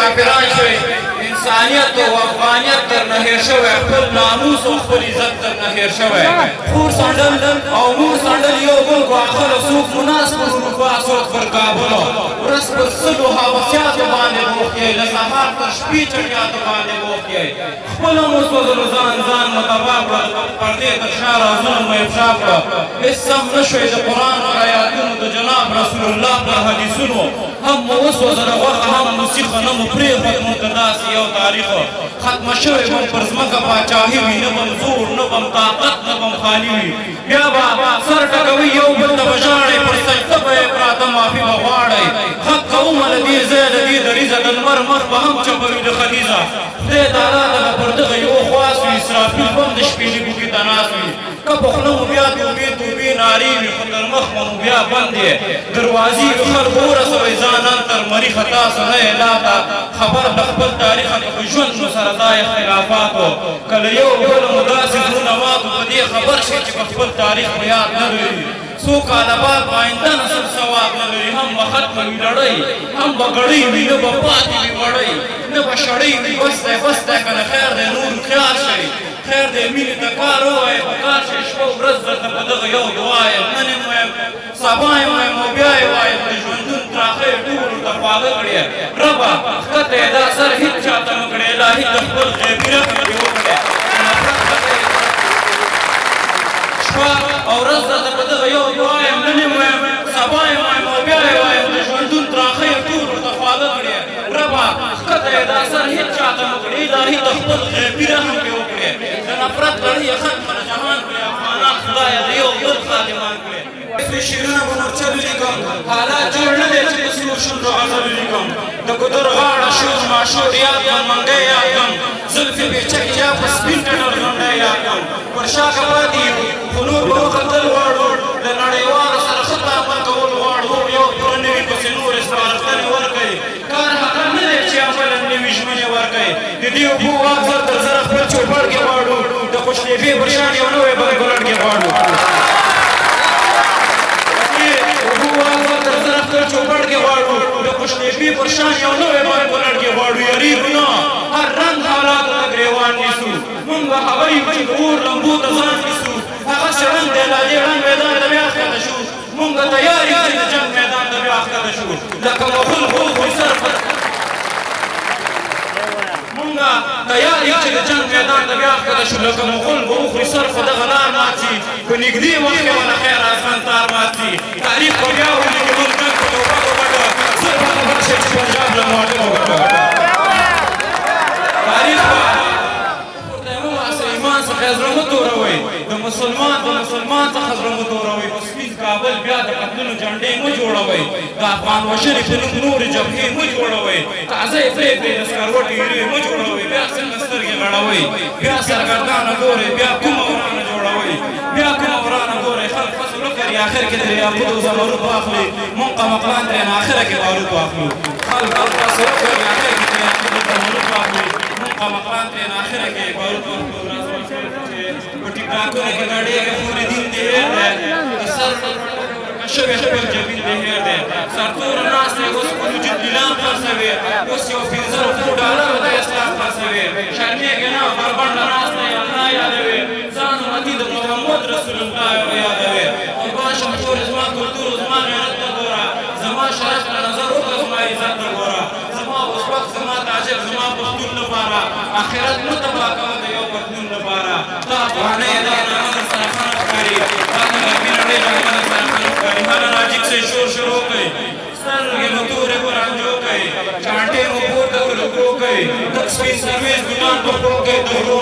کافران شوي انسانیت او افغانیت درنه هېر شوی خپل ناموس او خپل عزت درنه هېر شوی خور سنډل او مور سنډل یو بل ګواښلو څوک مناس پر اروپا څوک پر کابلو ورځ پر سلو حوثیاتو باندې بوخت یې له سهار تر شپې چټیاتو باندې بوخت یې خپله مو سوځلو ځان متبا کړل پردې تر شا رازونه مو افشا کړه هېڅ سم نه شوی د قرآن پر آیاتونو د جناب رسول الله پر حدیثونو هم مو وسوځله غوښه هم مو سیخه نه مو پرېښود مونږ ته داسې یو تاریخ ختمه شوې بم پر ځمکه پاچاهي وي نه بم زور نه بم طاقت نه بم خالي وي بیا به سر ټکوي یو بل ته به ژاړئ پر سجده به یې پراته معافي به غواړئ حق کومه له دې ځایه د دې دریځه د لمر مخ به هم چپوي د خدیځه خدای تعالی ته به پر دغه یو خواس وي اسرافیل به هم د شپې لیکوکي ته ناست وي که په خوله مو بیا توبې نارې وي خو تر مخ مو بیا بند یې دروازې وي خلکو ورسوئ ځانان تر مریخه تاسو نه یې لا ته خبر د خپل تاریخه که په ژوند مو سره دا اختلافاتو کله یو بل مو داسې زړونه ماتو په دې خبر شئ چې په خپل تاریخ په یاد نه لري څو کاله بعد به آینده نسل سواد نه لري هم به ختمه وي لړۍ هم به ګړۍ وي نه به پاتې وي وړۍ نه به شړۍ وي بس دی که نه خیر دی نور خیال شئ خیر دی مینې ته کار ووایه په کار شئ شپه ورځ درته په دغه یو دعا یم نن یې وایم سبا یې وایم او بیا یې وایم د ژوندون تراخۍ ټولو ته خواږه کړې ربه ښکته یې دا سر هېڅ چاته مه کړې الهي د خپل غیبي رحم دې وکړې شپه او ورځ درته په دغه یو دعا یم نن یې وایم سبا یې وایم او بیا یې وایم د ژوندون تراخۍ ټولو ته خواږه کړې ربه ښکته یې دا سر هېڅ چاته مه کړې الهي د خپل غیبي رحم دې وکړې د نفرت لړۍ یې ختمه د جهان کړې افغانان خدایه د یو بل خادمان کړې شیرونه به مرچلو لیکم حالات جوړ نه دی چې د سرو شونډو غزلو لیکم د ګودر غاړه شور ماشور یاد کړم منګی یاد کړم زلفې بېچکې یا په سپین ټټر غونډی یاد کړم پر شا که پاتې یو خو نور به وختل غواړو د نړیوالو سره ښه تعامل کول غواړو یو پوره نوي پسې نورې سپارښتنې ورکوي کار هغه نه دی چې عملاً نوي ژمنې ورکوي د دې اوبو واک زر تر زره خپل چوپړ کې غواړو د خوشنیبې پر شان یو نوی بنګلټ کې غواړو چوپړ کې غواړو د خوشنیبي پر شان یو نوی بنګلټ کې غواړو یریږو نه هر رنګ حالاتو ته ګرېوان نیسو مونږ به هغه یو چې د اور لمبو ته ځان نیسو هغسې رنګ دی لا دې رنګ میدان ته بیا ښکته شو مونږ به تیار یو چې د جنګ میدان ته بیا ښکته شو لکه مغول غوغوی سر مونږ تیار یو چې د جنګ میدان ته بیا ښکته شو لکه مغول به وخوري سر خو دغه لار مات شي په نږدې وخت کې به له خیر اسمان تار مات شي تاریخ به بیا ولیکي موږ جنګ په توبه وګټه زر به خبر شي چې پنجاب له موټر وګټه تاریخ به ورته یې وواسه ایمان څخه یې زړه مه توروئ د مسلمان څخه زړه مه توروئ په سپین کابل بیا د قتلونو جنډې مه جوړوئ د افغان وژنې په نوم نورې جبهې مه جوړوئ تازه یې پرېږدئ د سکروټې ایرې مه جوړوئ بیا څنګه سترګې غړوئ بیا سرګردانه ګورئ بیا کومه ورانه جوړوئ بیا کومه ورانه ګورئ خلک فصل وکړي آخر کې ترې یاقوت او زمرود واخلي مونږ قمقلان ترې نه آخره کې بارود واخلو خلک فصل وکړي آخر کې ترې یاقوت او زمرود واخلي مونږ قمقلان ترې نه آخره کې بارود واخلو په ټیکټاکونو کې نړېږي پورې دین دې هېر دی د سر شوی خپل جبین دې هېر دی سرتوره ناست دی اوس په وجود لیلام خرڅوي اوس یو $15 د اسلام خرڅوي شرمېږي نه بربنډه ناست دی الله یادوي ځان امتي د محمد رسول الله یادوي قربان شم ټول زما کلتور زما غیرت ته ګوره زما شرف ته نظر وکړه زما عزت ته ګوره زما ازبک زما تاجر زما پښتون لپاره آخرت مه تباه کوه د یو پښتون لپاره دا افغانۍ دا نامه سره خنق ښکاري دا د غربي نړۍ نامه سره خنق ښکاري هله راجیک سے شور شروع کوي سترګې مو تورې په رانجو کوي چانټې مو پورته کړو کوي تک سپین سرویس ګلان په پښو کوي د غرو